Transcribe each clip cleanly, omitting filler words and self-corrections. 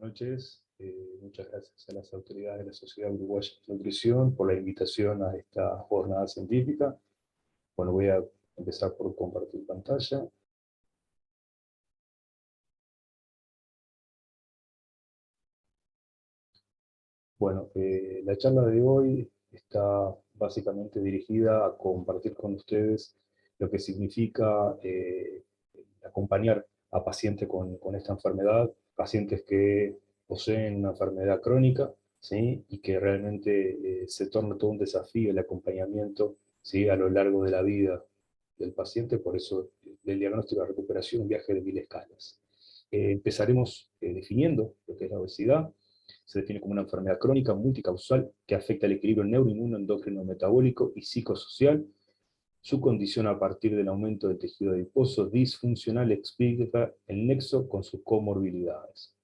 noches. Muchas gracias a las autoridades de la Sociedad Uruguaya de Nutrición por la invitación a esta jornada científica. Bueno, voy a empezar por compartir pantalla. Bueno, la charla de hoy está básicamente dirigida a compartir con ustedes lo que significa acompañar a pacientes con esta enfermedad, pacientes que poseen una enfermedad crónica, ¿sí? Y que realmente se torna todo un desafío el acompañamiento, ¿sí? A lo largo de la vida del paciente. Por eso el diagnóstico de recuperación, un viaje de 1000 escalas. Empezaremos definiendo lo que es la obesidad. Se define como una enfermedad crónica multicausal que afecta el equilibrio neuroinmuno, endocrino, metabólico y psicosocial. Su condición a partir del aumento del tejido adiposo disfuncional explica el nexo con sus comorbilidades.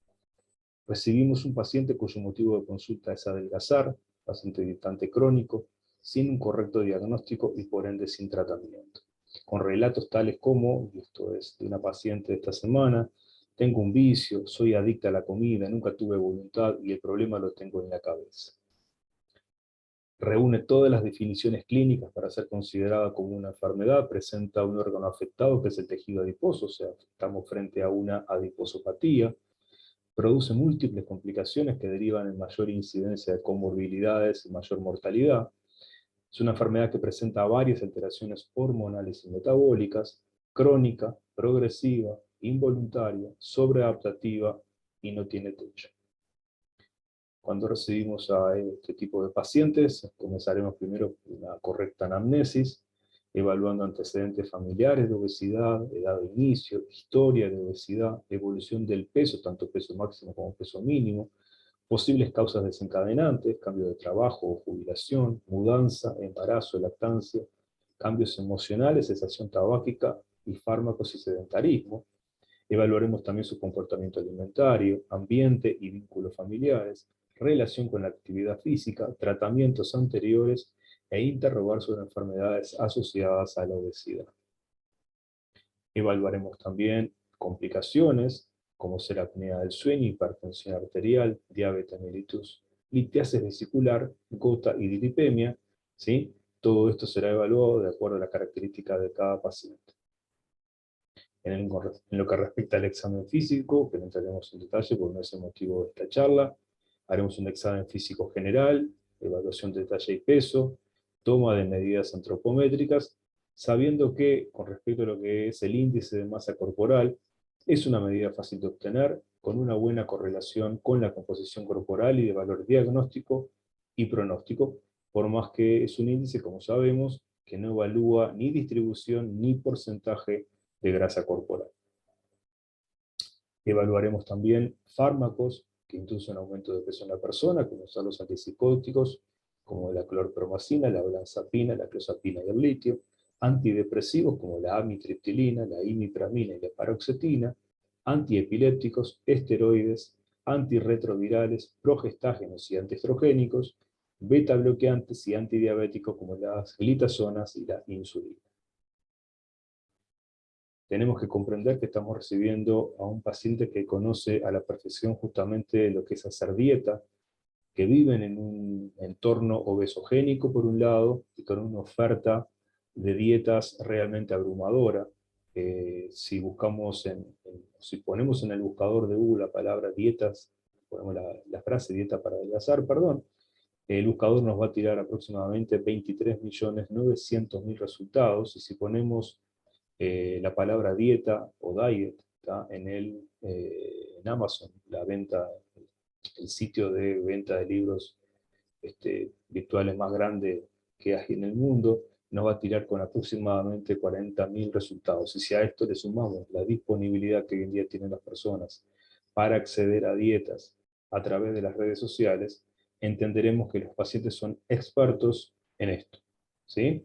Recibimos un paciente cuyo motivo de consulta es adelgazar, paciente distante crónico, sin un correcto diagnóstico y por ende sin tratamiento. Con relatos tales como, y esto es de una paciente de esta semana: tengo un vicio, soy adicta a la comida, nunca tuve voluntad y el problema lo tengo en la cabeza. Reúne todas las definiciones clínicas para ser considerada como una enfermedad, presenta un órgano afectado que es el tejido adiposo, o sea, estamos frente a una adiposopatía, produce múltiples complicaciones que derivan en mayor incidencia de comorbilidades y mayor mortalidad. Es una enfermedad que presenta varias alteraciones hormonales y metabólicas, crónica, progresiva, involuntaria, sobreadaptativa y no tiene techo. Cuando recibimos a este tipo de pacientes, comenzaremos primero con una correcta anamnesis, evaluando antecedentes familiares de obesidad, edad de inicio, historia de obesidad, evolución del peso, tanto peso máximo como peso mínimo, posibles causas desencadenantes, cambio de trabajo o jubilación, mudanza, embarazo, lactancia, cambios emocionales, cesación tabáquica y fármacos y sedentarismo. Evaluaremos también su comportamiento alimentario, ambiente y vínculos familiares, relación con la actividad física, tratamientos anteriores e interrogar sobre enfermedades asociadas a la obesidad. Evaluaremos también complicaciones como ser apnea del sueño, hipertensión arterial, diabetes mellitus, litiasis vesicular, gota y dislipemia, ¿sí? Todo esto será evaluado de acuerdo a la característica de cada paciente. En lo que respecta al examen físico, que no entraremos en detalle porque no es el motivo de esta charla, haremos un examen físico general, evaluación de talla y peso, toma de medidas antropométricas, sabiendo que, con respecto a lo que es el índice de masa corporal, es una medida fácil de obtener, con una buena correlación con la composición corporal y de valor diagnóstico y pronóstico, por más que es un índice, como sabemos, que no evalúa ni distribución ni porcentaje de grasa corporal. Evaluaremos también fármacos que inducen aumento de peso en la persona, como son los antipsicóticos, como la clorpromacina, la olanzapina, la clozapina y el litio, antidepresivos como la amitriptilina, la imipramina y la paroxetina, antiepilépticos, esteroides, antirretrovirales, progestágenos y antiestrogénicos, beta bloqueantes y antidiabéticos como las glitazonas y la insulina. Tenemos que comprender que estamos recibiendo a un paciente que conoce a la perfección justamente lo que es hacer dieta, que viven en un entorno obesogénico por un lado, y con una oferta de dietas realmente abrumadora. Si si ponemos en el buscador de Google la palabra dietas, ponemos la frase dieta para adelgazar, perdón, el buscador nos va a tirar aproximadamente 23.900.000 resultados, y si ponemos la palabra dieta o diet en Amazon, el sitio de venta de libros virtuales más grande que hay en el mundo, nos va a tirar con aproximadamente 40.000 resultados. Y si a esto le sumamos la disponibilidad que hoy en día tienen las personas para acceder a dietas a través de las redes sociales, entenderemos que los pacientes son expertos en esto, ¿sí?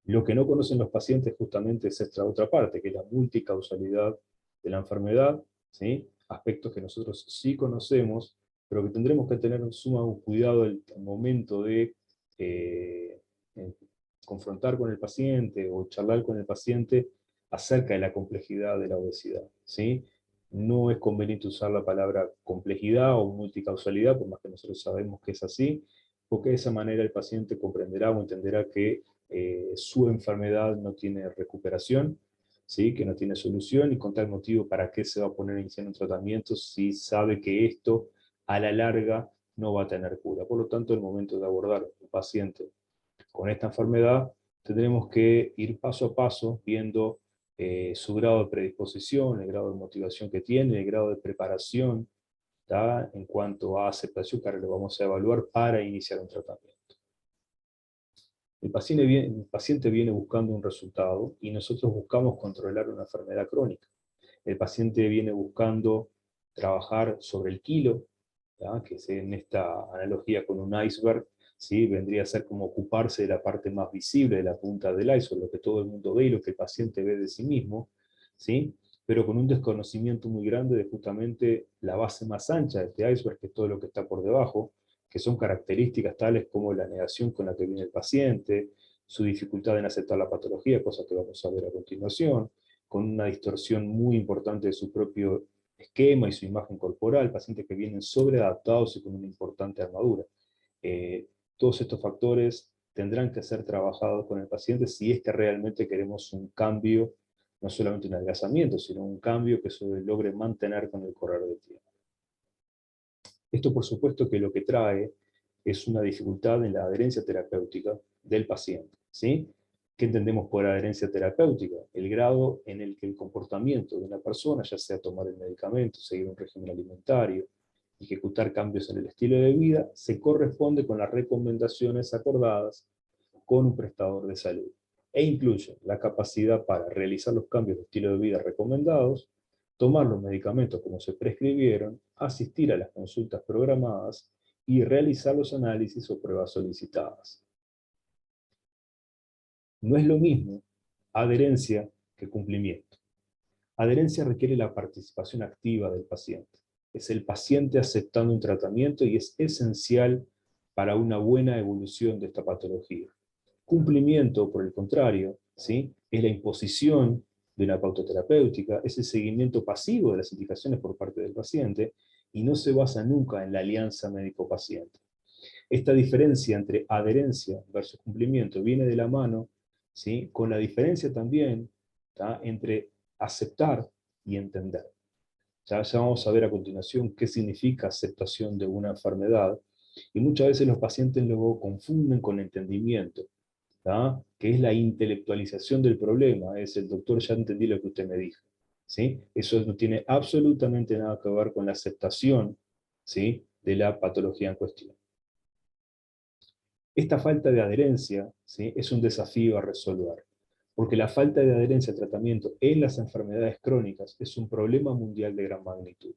Lo que no conocen los pacientes justamente es esta otra parte, que es la multicausalidad de la enfermedad, ¿sí? Aspectos que nosotros sí conocemos, pero que tendremos que tener un sumo cuidado al momento de eh, eh, confrontar con el paciente o charlar con el paciente acerca de la complejidad de la obesidad, ¿sí? No es conveniente usar la palabra complejidad o multicausalidad, por más que nosotros sabemos que es así, porque de esa manera el paciente comprenderá o entenderá que su enfermedad no tiene recuperación, ¿sí? Que no tiene solución, y con tal motivo, ¿para qué se va a poner a iniciar un tratamiento si sabe que esto a la larga no va a tener cura? Por lo tanto, el momento de abordar un paciente con esta enfermedad, tendremos que ir paso a paso viendo su grado de predisposición, el grado de motivación que tiene, el grado de preparación, ¿tá? En cuanto a aceptación, que ahora lo vamos a evaluar para iniciar un tratamiento. El paciente viene buscando un resultado y nosotros buscamos controlar una enfermedad crónica. El paciente viene buscando trabajar sobre el kilo, ¿tá? Que es en esta analogía con un iceberg, ¿sí? Vendría a ser como ocuparse de la parte más visible, de la punta del iceberg, lo que todo el mundo ve y lo que el paciente ve de sí mismo, ¿sí? Pero con un desconocimiento muy grande de justamente la base más ancha de este iceberg, que es todo lo que está por debajo, que son características tales como la negación con la que viene el paciente, su dificultad en aceptar la patología, cosa que vamos a ver a continuación, con una distorsión muy importante de su propio esquema y su imagen corporal, pacientes que vienen sobreadaptados y con una importante armadura. Todos estos factores tendrán que ser trabajados con el paciente si es que realmente queremos un cambio, no solamente un adelgazamiento, sino un cambio que se logre mantener con el correr del tiempo. Esto, por supuesto, que lo que trae es una dificultad en la adherencia terapéutica del paciente, ¿sí? ¿Qué entendemos por adherencia terapéutica? El grado en el que el comportamiento de una persona, ya sea tomar el medicamento, seguir un régimen alimentario, ejecutar cambios en el estilo de vida, se corresponde con las recomendaciones acordadas con un prestador de salud, e incluye la capacidad para realizar los cambios de estilo de vida recomendados, tomar los medicamentos como se prescribieron, asistir a las consultas programadas y realizar los análisis o pruebas solicitadas. No es lo mismo adherencia que cumplimiento. Adherencia requiere la participación activa del paciente. Es el paciente aceptando un tratamiento y es esencial para una buena evolución de esta patología. Cumplimiento, por el contrario, ¿sí? Es la imposición de una pauta terapéutica, es el seguimiento pasivo de las indicaciones por parte del paciente y no se basa nunca en la alianza médico-paciente. Esta diferencia entre adherencia versus cumplimiento viene de la mano, ¿sí? Con la diferencia también, ¿tá? Entre aceptar y entender. Ya vamos a ver a continuación qué significa aceptación de una enfermedad, y muchas veces los pacientes luego confunden con entendimiento, ¿tá? Que es la intelectualización del problema, es el doctor, ya entendí lo que usted me dijo, ¿sí? Eso no tiene absolutamente nada que ver con la aceptación, ¿sí? De la patología en cuestión. Esta falta de adherencia, ¿sí? Es un desafío a resolver, porque la falta de adherencia al tratamiento en las enfermedades crónicas es un problema mundial de gran magnitud.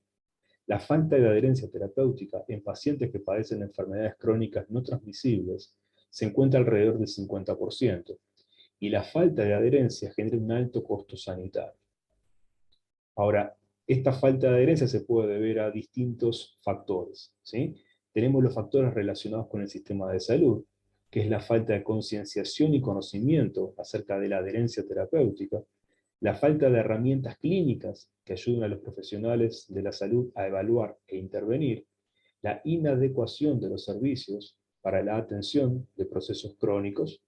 La falta de adherencia terapéutica en pacientes que padecen enfermedades crónicas no transmisibles se encuentra alrededor del 50%, y la falta de adherencia genera un alto costo sanitario. Ahora, esta falta de adherencia se puede deber a distintos factores, ¿sí? Tenemos los factores relacionados con el sistema de salud, que es la falta de concienciación y conocimiento acerca de la adherencia terapéutica, la falta de herramientas clínicas que ayuden a los profesionales de la salud a evaluar e intervenir, la inadecuación de los servicios para la atención de procesos crónicos.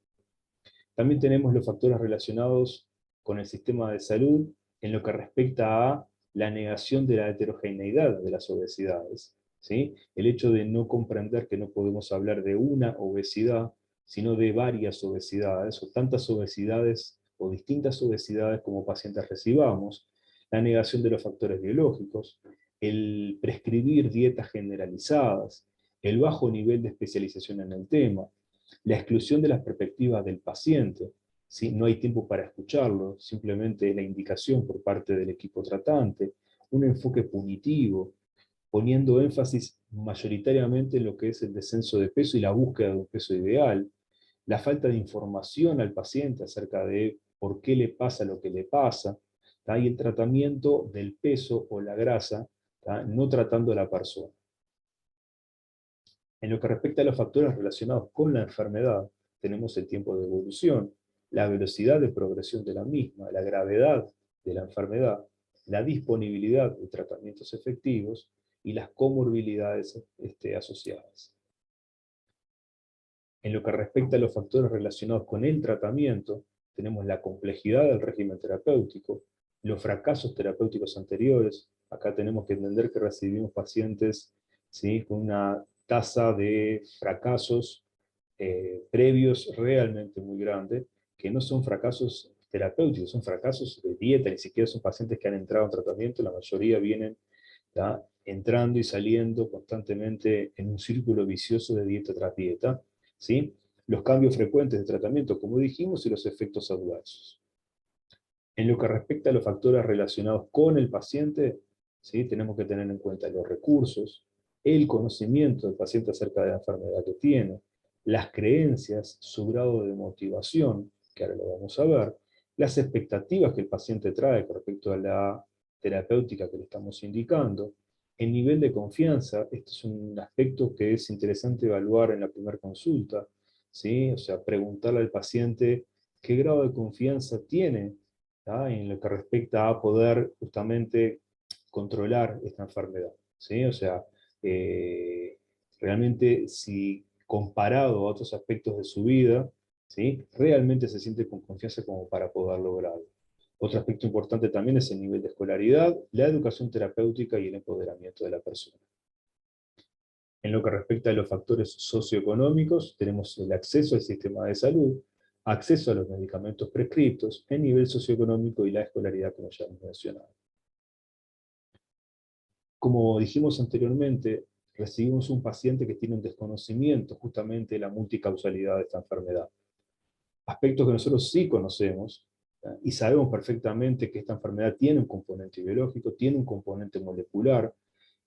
También tenemos los factores relacionados con el sistema de salud en lo que respecta a la negación de la heterogeneidad de las obesidades, ¿sí? El hecho de no comprender que no podemos hablar de una obesidad, sino de varias obesidades, o tantas obesidades o distintas obesidades como pacientes recibamos, la negación de los factores biológicos, el prescribir dietas generalizadas, el bajo nivel de especialización en el tema, la exclusión de las perspectivas del paciente, ¿sí? No hay tiempo para escucharlo, simplemente la indicación por parte del equipo tratante, un enfoque punitivo, poniendo énfasis mayoritariamente en lo que es el descenso de peso y la búsqueda de un peso ideal, la falta de información al paciente acerca de por qué le pasa lo que le pasa, ¿tá? Y el tratamiento del peso o la grasa, ¿tá? No tratando a la persona. En lo que respecta a los factores relacionados con la enfermedad, tenemos el tiempo de evolución, la velocidad de progresión de la misma, la gravedad de la enfermedad, la disponibilidad de tratamientos efectivos y las comorbilidades asociadas. En lo que respecta a los factores relacionados con el tratamiento, tenemos la complejidad del régimen terapéutico, los fracasos terapéuticos anteriores. Acá tenemos que entender que recibimos pacientes, ¿sí?, con una tasa de fracasos previos realmente muy grande, que no son fracasos terapéuticos, son fracasos de dieta, ni siquiera son pacientes que han entrado en tratamiento, la mayoría vienen, ¿tá?, entrando y saliendo constantemente en un círculo vicioso de dieta tras dieta, ¿sí? Los cambios frecuentes de tratamiento, como dijimos, y los efectos adversos. En lo que respecta a los factores relacionados con el paciente, ¿sí?, tenemos que tener en cuenta los recursos, el conocimiento del paciente acerca de la enfermedad que tiene, las creencias, su grado de motivación, que ahora lo vamos a ver, las expectativas que el paciente trae con respecto a la terapéutica que le estamos indicando, el nivel de confianza. Este es un aspecto que es interesante evaluar en la primera consulta, ¿sí? O sea, preguntarle al paciente qué grado de confianza tiene, ¿tá?, en lo que respecta a poder justamente controlar esta enfermedad, ¿sí? O sea, realmente si comparado a otros aspectos de su vida, ¿sí?, realmente se siente con confianza como para poder lograrlo. Otro aspecto importante también es el nivel de escolaridad, la educación terapéutica y el empoderamiento de la persona. En lo que respecta a los factores socioeconómicos, tenemos el acceso al sistema de salud, acceso a los medicamentos prescriptos, el nivel socioeconómico y la escolaridad, como ya hemos mencionado. Como dijimos anteriormente, recibimos un paciente que tiene un desconocimiento justamente de la multicausalidad de esta enfermedad. Aspectos que nosotros sí conocemos, y sabemos perfectamente que esta enfermedad tiene un componente biológico, tiene un componente molecular,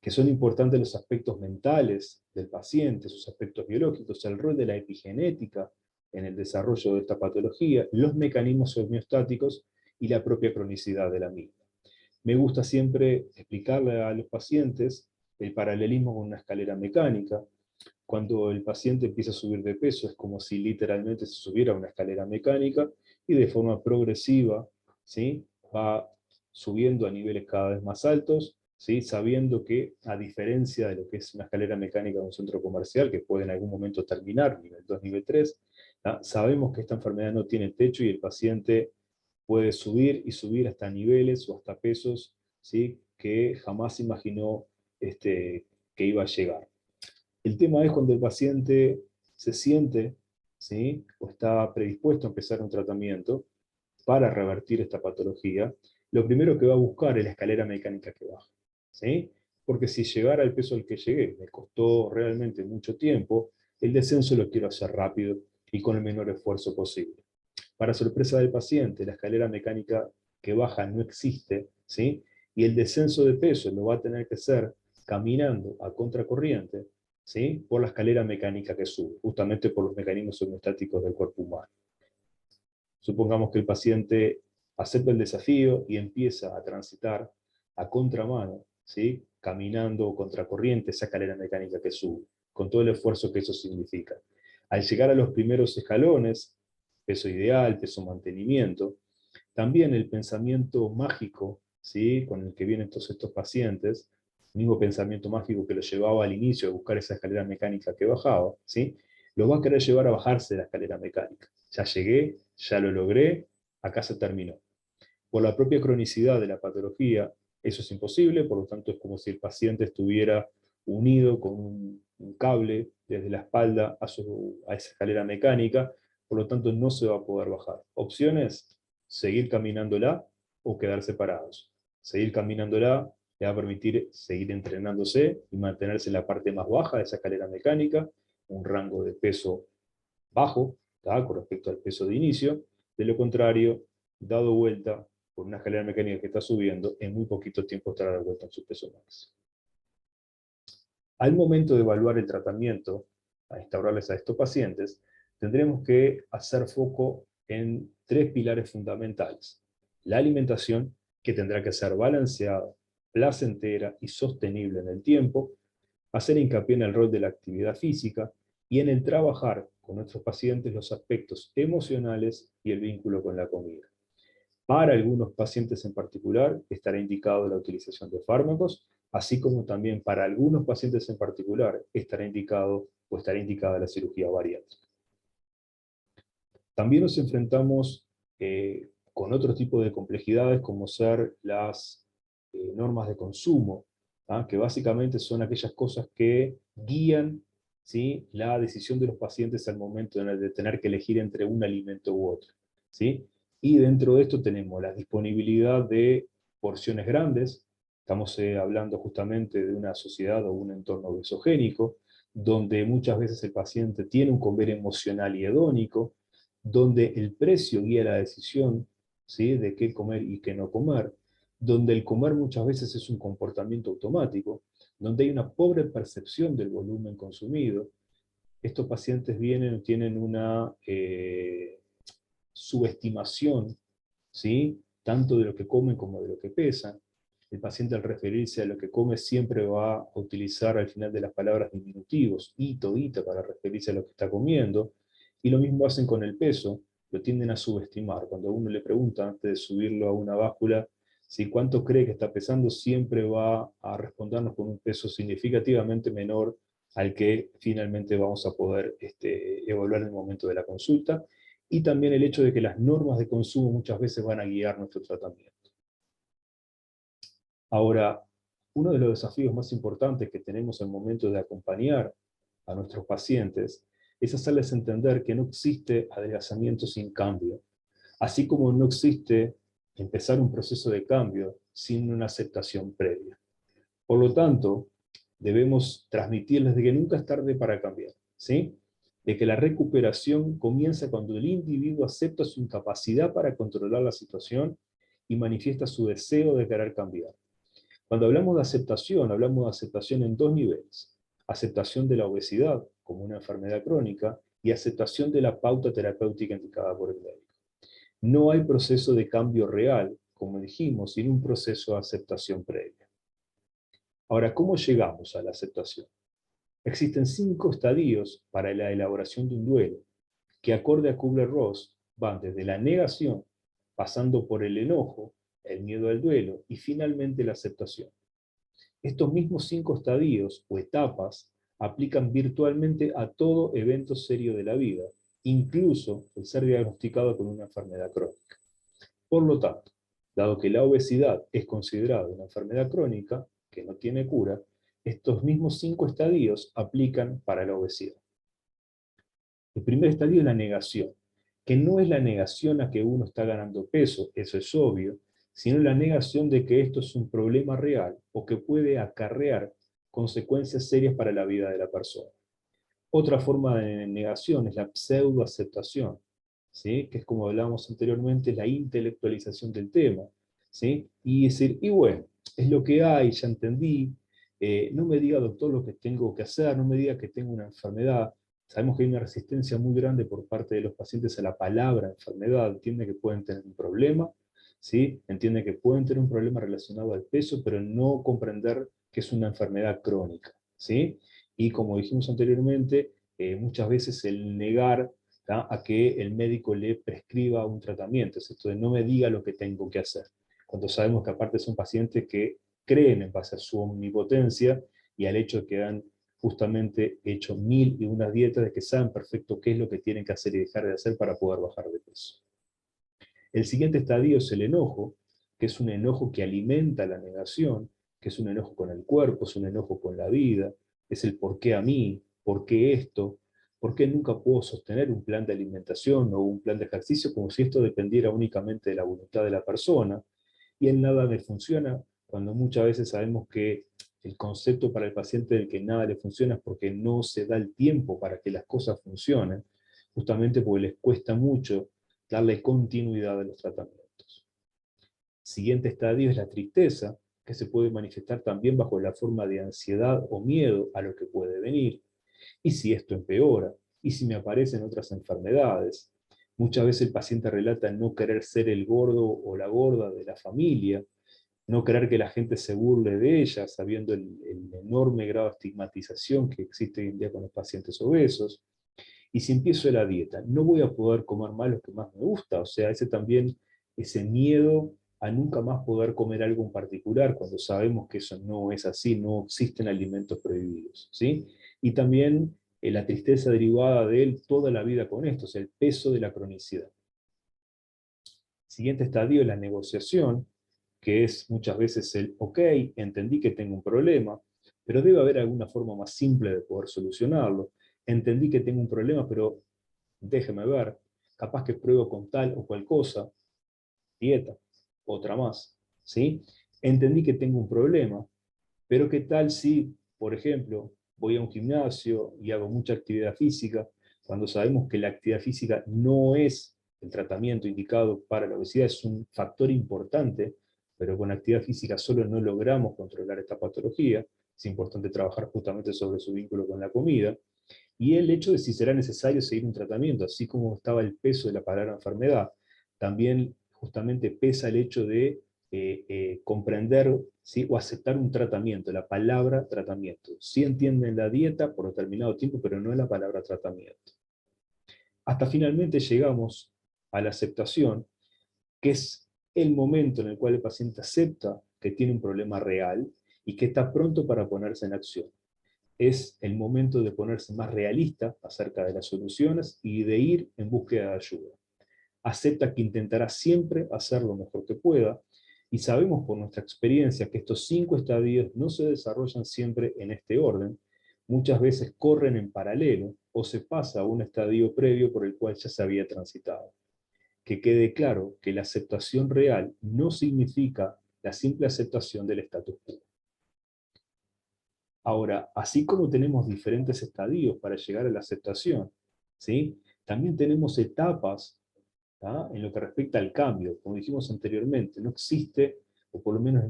que son importantes los aspectos mentales del paciente, sus aspectos biológicos, el rol de la epigenética en el desarrollo de esta patología, los mecanismos homeostáticos y la propia cronicidad de la misma. Me gusta siempre explicarle a los pacientes el paralelismo con una escalera mecánica. Cuando el paciente empieza a subir de peso es como si literalmente se subiera a una escalera mecánica y de forma progresiva, ¿sí?, va subiendo a niveles cada vez más altos, ¿sí?, sabiendo que, a diferencia de lo que es una escalera mecánica de un centro comercial, que puede en algún momento terminar nivel 2, nivel 3, sabemos que esta enfermedad no tiene techo y el paciente puede subir y subir hasta niveles o hasta pesos, ¿sí?, que jamás imaginó que iba a llegar. El tema es cuando el paciente se siente, ¿sí?, o está predispuesto a empezar un tratamiento para revertir esta patología, lo primero que va a buscar es la escalera mecánica que baja, ¿sí? Porque si llegar al peso al que llegué me costó realmente mucho tiempo, el descenso lo quiero hacer rápido y con el menor esfuerzo posible. Para sorpresa del paciente, la escalera mecánica que baja no existe, ¿sí?, y el descenso de peso lo va a tener que hacer caminando a contracorriente, ¿sí?, por la escalera mecánica que sube, justamente por los mecanismos homeostáticos del cuerpo humano. Supongamos que el paciente acepta el desafío y empieza a transitar a contramano, ¿sí?, caminando contracorriente esa escalera mecánica que sube, con todo el esfuerzo que eso significa. Al llegar a los primeros escalones, peso ideal, peso mantenimiento, también el pensamiento mágico, ¿sí?, con el que vienen todos estos pacientes, el mismo pensamiento mágico que lo llevaba al inicio a buscar esa escalera mecánica que bajaba, ¿sí?, lo va a querer llevar a bajarse de la escalera mecánica. Ya llegué, ya lo logré, acá se terminó. Por la propia cronicidad de la patología, eso es imposible, por lo tanto es como si el paciente estuviera unido con un cable desde la espalda a esa escalera mecánica, por lo tanto no se va a poder bajar. Opciones: seguir caminándola o quedar separados. Seguir caminándola le va a permitir seguir entrenándose y mantenerse en la parte más baja de esa escalera mecánica, un rango de peso bajo, ¿tá?, con respecto al peso de inicio. De lo contrario, dado vuelta por una escalera mecánica que está subiendo, en muy poquito tiempo estará de vuelta en su peso máximo. Al momento de evaluar el tratamiento a instaurarles a estos pacientes, tendremos que hacer foco en tres pilares fundamentales. La alimentación, que tendrá que ser balanceada, placentera y sostenible en el tiempo, hacer hincapié en el rol de la actividad física y en el trabajar con nuestros pacientes los aspectos emocionales y el vínculo con la comida. Para algunos pacientes en particular estará indicado la utilización de fármacos, así como también para algunos pacientes en particular estará indicado o estará indicada la cirugía bariátrica. También nos enfrentamos con otro tipo de complejidades como ser las normas de consumo, ¿ah? Que básicamente son aquellas cosas que guían, ¿sí?, la decisión de los pacientes al momento de tener que elegir entre un alimento u otro, ¿sí? Y dentro de esto tenemos la disponibilidad de porciones grandes. Estamos hablando justamente de una sociedad o un entorno obesogénico, donde muchas veces el paciente tiene un comer emocional y hedónico, donde el precio guía la decisión, ¿sí?, de qué comer y qué no comer, donde el comer muchas veces es un comportamiento automático, donde hay una pobre percepción del volumen consumido. Estos pacientes tienen una subestimación, ¿sí?, tanto de lo que comen como de lo que pesan. El paciente, al referirse a lo que come, siempre va a utilizar al final de las palabras diminutivos, ito, ita, para referirse a lo que está comiendo. Y lo mismo hacen con el peso, lo tienden a subestimar. Cuando uno le pregunta antes de subirlo a una báscula, si cuánto cree que está pesando, siempre va a respondernos con un peso significativamente menor al que finalmente vamos a poder evaluar en el momento de la consulta, y también el hecho de que las normas de consumo muchas veces van a guiar nuestro tratamiento. Ahora, uno de los desafíos más importantes que tenemos al momento de acompañar a nuestros pacientes es hacerles entender que no existe adelgazamiento sin cambio, así como no existe empezar un proceso de cambio sin una aceptación previa. Por lo tanto, debemos transmitirles de que nunca es tarde para cambiar, ¿sí? De que la recuperación comienza cuando el individuo acepta su incapacidad para controlar la situación y manifiesta su deseo de querer cambiar. Cuando hablamos de aceptación en dos niveles: aceptación de la obesidad como una enfermedad crónica y aceptación de la pauta terapéutica indicada por el médico. No hay proceso de cambio real, como dijimos, sin un proceso de aceptación previa. Ahora, ¿cómo llegamos a la aceptación? Existen 5 estadios para la elaboración de un duelo, que acorde a Kubler-Ross van desde la negación, pasando por el enojo, el miedo al duelo y finalmente la aceptación. Estos mismos 5 estadios o etapas aplican virtualmente a todo evento serio de la vida, incluso el ser diagnosticado con una enfermedad crónica. Por lo tanto, dado que la obesidad es considerada una enfermedad crónica que no tiene cura, estos mismos 5 estadios aplican para la obesidad. El primer estadio es la negación, que no es la negación a que uno está ganando peso, eso es obvio, sino la negación de que esto es un problema real o que puede acarrear consecuencias serias para la vida de la persona. Otra forma de negación es la pseudoaceptación, ¿sí?, que es, como hablábamos anteriormente, la intelectualización del tema, ¿sí?, y decir, y bueno, es lo que hay, ya entendí, no me diga, doctor, lo que tengo que hacer, no me diga que tengo una enfermedad. Sabemos que hay una resistencia muy grande por parte de los pacientes a la palabra enfermedad. Entienden que pueden tener un problema, ¿sí?, entienden que pueden tener un problema relacionado al peso, pero no comprender que es una enfermedad crónica, ¿sí? Y como dijimos anteriormente, muchas veces el negar, ¿tá?, a que el médico le prescriba un tratamiento, es esto de no me diga lo que tengo que hacer, cuando sabemos que aparte son pacientes que creen en base a su omnipotencia y al hecho de que han justamente hecho 1001 dietas, de que saben perfecto qué es lo que tienen que hacer y dejar de hacer para poder bajar de peso. El siguiente estadio es el enojo, que es un enojo que alimenta la negación, que es un enojo con el cuerpo, es un enojo con la vida, es el por qué a mí, por qué esto, por qué nunca puedo sostener un plan de alimentación o un plan de ejercicio, como si esto dependiera únicamente de la voluntad de la persona, y en nada me funciona, cuando muchas veces sabemos que el concepto para el paciente del que nada le funciona es porque no se da el tiempo para que las cosas funcionen, justamente porque les cuesta mucho darle continuidad a los tratamientos. Siguiente estadio es la tristeza, que se puede manifestar también bajo la forma de ansiedad o miedo a lo que puede venir. ¿Y si esto empeora? ¿Y si me aparecen otras enfermedades? Muchas veces el paciente relata no querer ser el gordo o la gorda de la familia, no querer que la gente se burle de ella, sabiendo el enorme grado de estigmatización que existe hoy en día con los pacientes obesos. Y si empiezo la dieta, no voy a poder comer más lo que más me gusta, o sea, ese también ese miedo a nunca más poder comer algo en particular, cuando sabemos que eso no es así, no existen alimentos prohibidos, ¿sí? Y también la tristeza derivada de él toda la vida con esto, o sea, el peso de la cronicidad. Siguiente estadio es la negociación, que es muchas veces el, ok, entendí que tengo un problema, pero debe haber alguna forma más simple de poder solucionarlo. Entendí que tengo un problema, pero déjeme ver, capaz que pruebo con tal o cual cosa, dieta, otra más, ¿sí? Entendí que tengo un problema, pero ¿qué tal si, por ejemplo, voy a un gimnasio y hago mucha actividad física, cuando sabemos que la actividad física no es el tratamiento indicado para la obesidad, es un factor importante, pero con actividad física solo no logramos controlar esta patología, es importante trabajar justamente sobre su vínculo con la comida, y el hecho de si será necesario seguir un tratamiento, así como estaba el peso de la palabra enfermedad, también justamente pesa el hecho de comprender, ¿sí?, o aceptar un tratamiento, la palabra tratamiento. Sí entienden la dieta por determinado tiempo, pero no la palabra tratamiento. Hasta finalmente llegamos a la aceptación, que es el momento en el cual el paciente acepta que tiene un problema real y que está pronto para ponerse en acción. Es el momento de ponerse más realista acerca de las soluciones y de ir en búsqueda de ayuda. Acepta que intentará siempre hacer lo mejor que pueda, y sabemos por nuestra experiencia que estos 5 estadios no se desarrollan siempre en este orden, muchas veces corren en paralelo o se pasa a un estadio previo por el cual ya se había transitado. Que quede claro que la aceptación real no significa la simple aceptación del status quo. Ahora, así como tenemos diferentes estadios para llegar a la aceptación, ¿sí?, también tenemos etapas, ¿tá?, en lo que respecta al cambio. Como dijimos anteriormente, no existe, o por lo menos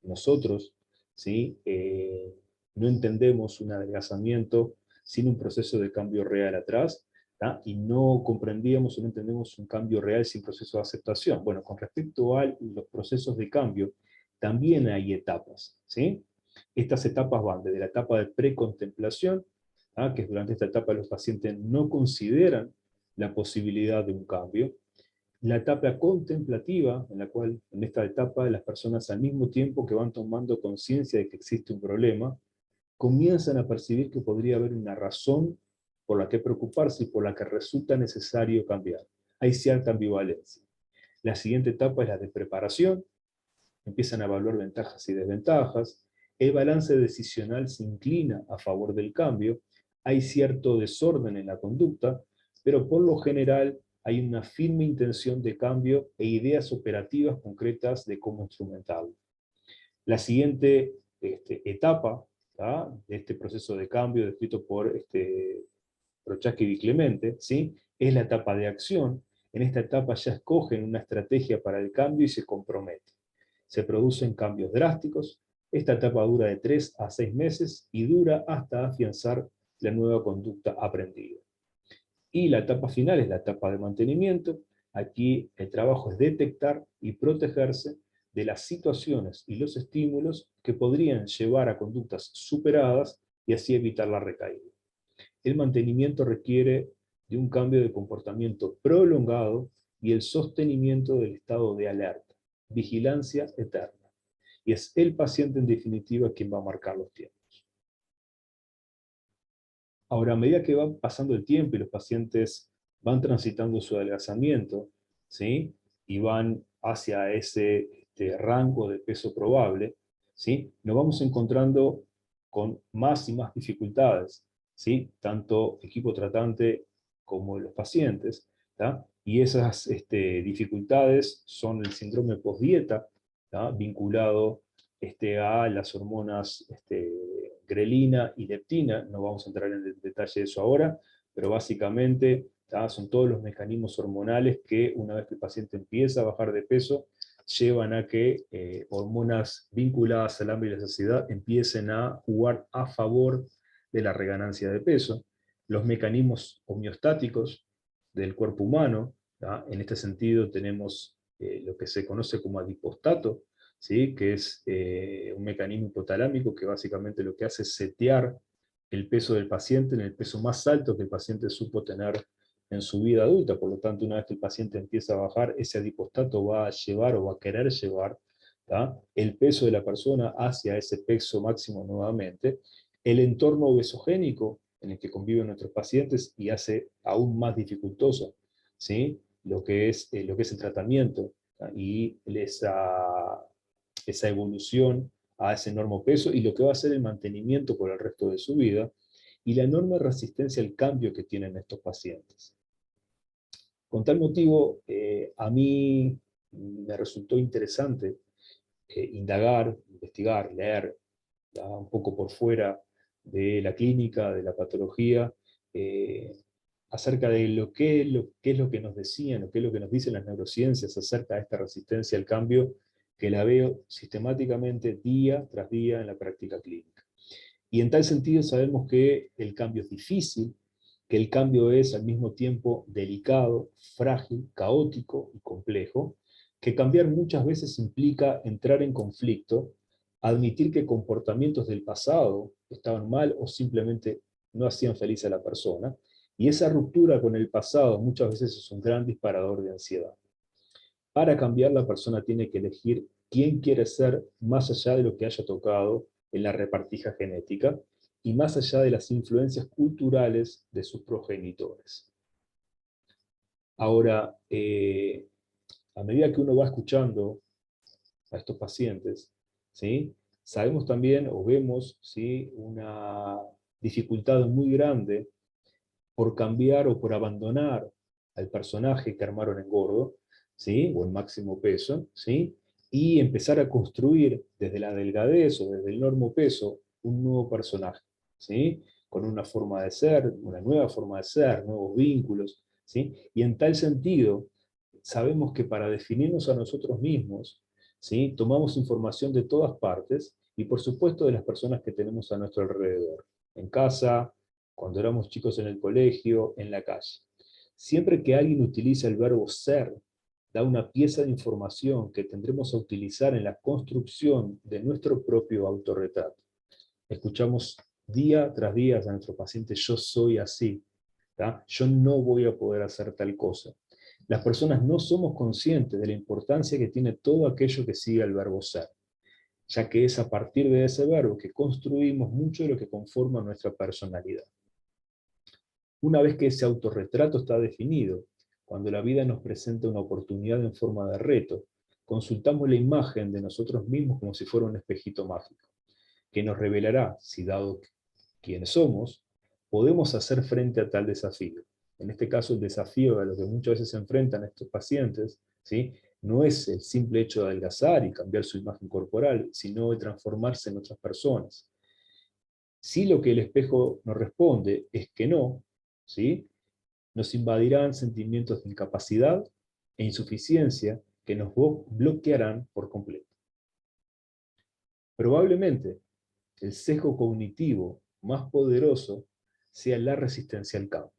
nosotros, ¿sí?, no entendemos un adelgazamiento sin un proceso de cambio real atrás, ¿tá?, y no comprendíamos o no entendemos un cambio real sin proceso de aceptación. Bueno, con respecto a los procesos de cambio, también hay etapas, ¿sí? Estas etapas van desde la etapa de precontemplación, que es durante esta etapa los pacientes no consideran la posibilidad de un cambio. La etapa contemplativa, en la cual en esta etapa las personas al mismo tiempo que van tomando conciencia de que existe un problema, comienzan a percibir que podría haber una razón por la que preocuparse y por la que resulta necesario cambiar. Hay cierta ambivalencia. La siguiente etapa es la de preparación, empiezan a evaluar ventajas y desventajas, el balance decisional se inclina a favor del cambio, hay cierto desorden en la conducta, pero por lo general hay una firme intención de cambio e ideas operativas concretas de cómo instrumentarlo. La siguiente etapa, ¿tá?, de este proceso de cambio descrito por Prochaska y Clemente, ¿sí?, es la etapa de acción. En esta etapa ya escogen una estrategia para el cambio y se comprometen. Se producen cambios drásticos. Esta etapa dura de 3 a 6 meses y dura hasta afianzar la nueva conducta aprendida. Y la etapa final es la etapa de mantenimiento. Aquí el trabajo es detectar y protegerse de las situaciones y los estímulos que podrían llevar a conductas superadas y así evitar la recaída. El mantenimiento requiere de un cambio de comportamiento prolongado y el sostenimiento del estado de alerta, vigilancia eterna. Y es el paciente en definitiva quien va a marcar los tiempos. Ahora, a medida que va pasando el tiempo y los pacientes van transitando su adelgazamiento, ¿sí?, y van hacia ese rango de peso probable, ¿sí?, nos vamos encontrando con más y más dificultades, ¿sí?, tanto equipo tratante como los pacientes, ¿tá?, y esas dificultades son el síndrome postdieta, ¿tá?, vinculado a las hormonas grelina y leptina. No vamos a entrar en el detalle de eso ahora, pero básicamente son todos los mecanismos hormonales que una vez que el paciente empieza a bajar de peso, llevan a que hormonas vinculadas al hambre y la saciedad empiecen a jugar a favor de la reganancia de peso. Los mecanismos homeostáticos del cuerpo humano, ¿tá?, en este sentido tenemos lo que se conoce como adipostato, ¿sí?, que es un mecanismo hipotalámico que básicamente lo que hace es setear el peso del paciente en el peso más alto que el paciente supo tener en su vida adulta. Por lo tanto, una vez que el paciente empieza a bajar, ese adipostato va a llevar o va a querer llevar, ¿tá?, el peso de la persona hacia ese peso máximo nuevamente. El entorno obesogénico en el que conviven nuestros pacientes y hace aún más dificultoso, ¿sí?, lo que es el tratamiento, ¿tá?, y esa evolución a ese enorme peso y lo que va a ser el mantenimiento por el resto de su vida, y la enorme resistencia al cambio que tienen estos pacientes. Con tal motivo, a mí me resultó interesante indagar, investigar, leer, ¿tá?, un poco por fuera de la clínica, de la patología, acerca de qué es lo que nos decían, o qué es lo que nos dicen las neurociencias acerca de esta resistencia al cambio, que la veo sistemáticamente día tras día en la práctica clínica. Y en tal sentido sabemos que el cambio es difícil, que el cambio es al mismo tiempo delicado, frágil, caótico y complejo, que cambiar muchas veces implica entrar en conflicto, admitir que comportamientos del pasado estaban mal o simplemente no hacían feliz a la persona, y esa ruptura con el pasado muchas veces es un gran disparador de ansiedad. Para cambiar, la persona tiene que elegir quién quiere ser más allá de lo que haya tocado en la repartija genética y más allá de las influencias culturales de sus progenitores. Ahora, a medida que uno va escuchando a estos pacientes, ¿sí?, sabemos también o vemos, ¿sí?, una dificultad muy grande por cambiar o por abandonar al personaje que armaron en gordo, ¿sí?, o en máximo peso, ¿sí?, y empezar a construir desde la delgadez o desde el enorme peso un nuevo personaje, ¿sí?, con una forma de ser, una nueva forma de ser, nuevos vínculos, ¿sí?, y en tal sentido sabemos que para definirnos a nosotros mismos, ¿sí?, tomamos información de todas partes y por supuesto de las personas que tenemos a nuestro alrededor, en casa, cuando éramos chicos en el colegio, en la calle. Siempre que alguien utiliza el verbo ser, da una pieza de información que tendremos a utilizar en la construcción de nuestro propio autorretrato. Escuchamos día tras día a nuestro paciente: yo soy así, ¿tá?, yo no voy a poder hacer tal cosa. Las personas no somos conscientes de la importancia que tiene todo aquello que sigue el verbo ser, ya que es a partir de ese verbo que construimos mucho de lo que conforma nuestra personalidad. Una vez que ese autorretrato está definido, cuando la vida nos presenta una oportunidad en forma de reto, consultamos la imagen de nosotros mismos como si fuera un espejito mágico, que nos revelará si, dado quiénes somos, podemos hacer frente a tal desafío. En este caso, el desafío a lo que muchas veces se enfrentan estos pacientes, ¿sí?, no es el simple hecho de adelgazar y cambiar su imagen corporal, sino de transformarse en otras personas. Si lo que el espejo nos responde es que no, ¿sí?, nos invadirán sentimientos de incapacidad e insuficiencia que nos bloquearán por completo. Probablemente el sesgo cognitivo más poderoso sea la resistencia al cambio.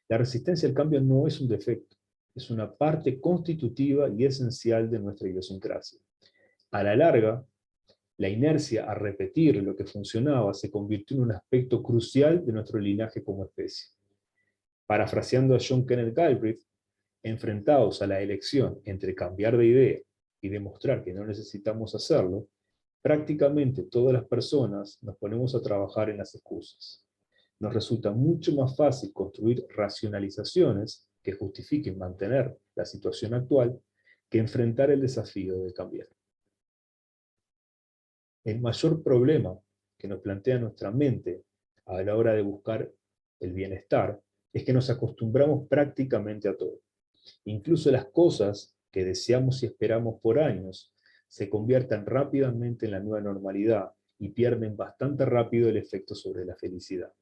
La resistencia al cambio no es un defecto, es una parte constitutiva y esencial de nuestra idiosincrasia. A la larga, la inercia a repetir lo que funcionaba se convirtió en un aspecto crucial de nuestro linaje como especie. Parafraseando a John Kenneth Galbraith, enfrentados a la elección entre cambiar de idea y demostrar que no necesitamos hacerlo, prácticamente todas las personas nos ponemos a trabajar en las excusas. Nos resulta mucho más fácil construir racionalizaciones que justifiquen mantener la situación actual que enfrentar el desafío de cambiar. El mayor problema que nos plantea nuestra mente a la hora de buscar el bienestar es que nos acostumbramos prácticamente a todo. Incluso las cosas que deseamos y esperamos por años se convierten rápidamente en la nueva normalidad y pierden bastante rápido el efecto sobre la felicidad.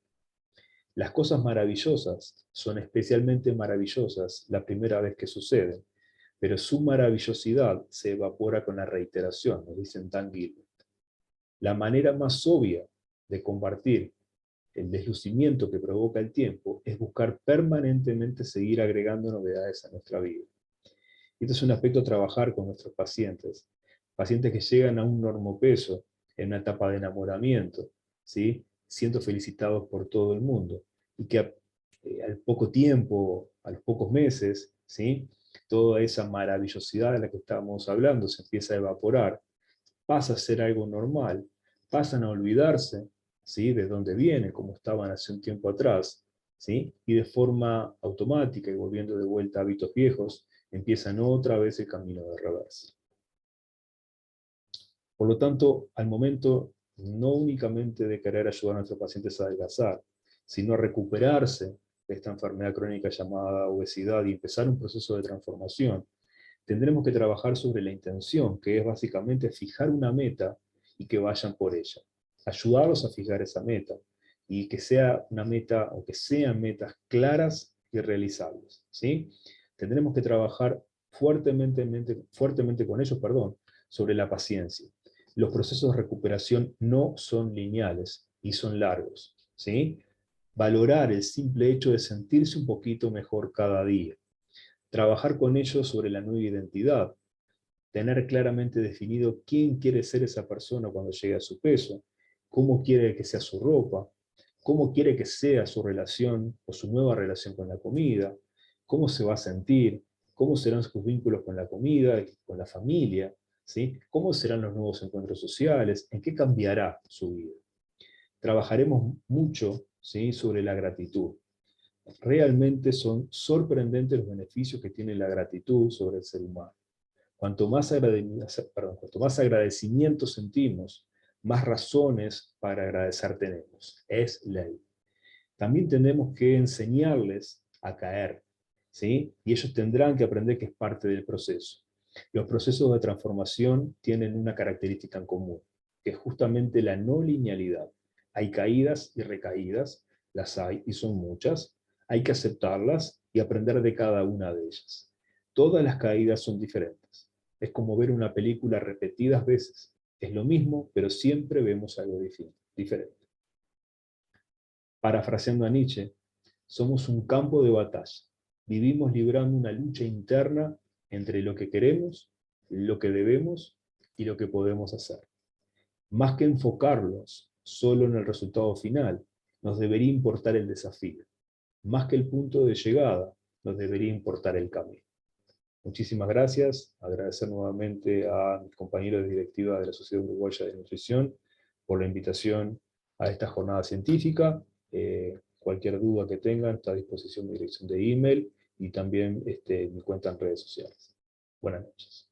Las cosas maravillosas son especialmente maravillosas la primera vez que suceden, pero su maravillosidad se evapora con la reiteración, nos dicen Dan Gilbert. La manera más obvia de combatir el deslucimiento que provoca el tiempo es buscar permanentemente seguir agregando novedades a nuestra vida. Este es un aspecto a trabajar con nuestros pacientes. Pacientes que llegan a un normopeso en una etapa de enamoramiento, ¿sí?, siendo felicitados por todo el mundo, y que al poco tiempo, a los pocos meses, ¿sí? Toda esa maravillosidad de la que estábamos hablando se empieza a evaporar, pasa a ser algo normal, pasan a olvidarse, ¿sí? De dónde viene, como estaban hace un tiempo atrás, ¿sí? Y de forma automática y volviendo de vuelta a hábitos viejos, empiezan otra vez el camino de reversa. Por lo tanto, al momento no únicamente de querer ayudar a nuestros pacientes a adelgazar, sino a recuperarse de esta enfermedad crónica llamada obesidad y empezar un proceso de transformación, tendremos que trabajar sobre la intención, que es básicamente fijar una meta y que vayan por ella. Ayudarlos a fijar esa meta y que sea una meta o que sean metas claras y realizables, ¿sí? Tendremos que trabajar fuertemente con ellos, sobre la paciencia. Los procesos de recuperación no son lineales y son largos, ¿sí? Valorar el simple hecho de sentirse un poquito mejor cada día. Trabajar con ellos sobre la nueva identidad, tener claramente definido quién quiere ser esa persona cuando llegue a su peso, cómo quiere que sea su ropa, cómo quiere que sea su relación o su nueva relación con la comida, cómo se va a sentir, cómo serán sus vínculos con la comida, con la familia, ¿sí? Cómo serán los nuevos encuentros sociales, en qué cambiará su vida. Trabajaremos mucho, ¿sí? Sobre la gratitud. Realmente son sorprendentes los beneficios que tiene la gratitud sobre el ser humano. Cuanto más agradecimiento sentimos, más razones para agradecer tenemos. Es ley. También tenemos que enseñarles a caer, ¿sí? Y ellos tendrán que aprender que es parte del proceso. Los procesos de transformación tienen una característica en común, que es justamente la no linealidad. Hay caídas y recaídas, las hay y son muchas. Hay que aceptarlas y aprender de cada una de ellas. Todas las caídas son diferentes. Es como ver una película repetidas veces. Es lo mismo, pero siempre vemos algo diferente. Parafraseando a Nietzsche, somos un campo de batalla. Vivimos librando una lucha interna entre lo que queremos, lo que debemos y lo que podemos hacer. Más que enfocarnos solo en el resultado final, nos debería importar el desafío. Más que el punto de llegada, nos debería importar el camino. Muchísimas gracias. Agradecer nuevamente a mis compañeros de directiva de la Sociedad Uruguaya de Nutrición por la invitación a esta jornada científica. Cualquier duda que tengan está a disposición de dirección de email y también mi cuenta en redes sociales. Buenas noches.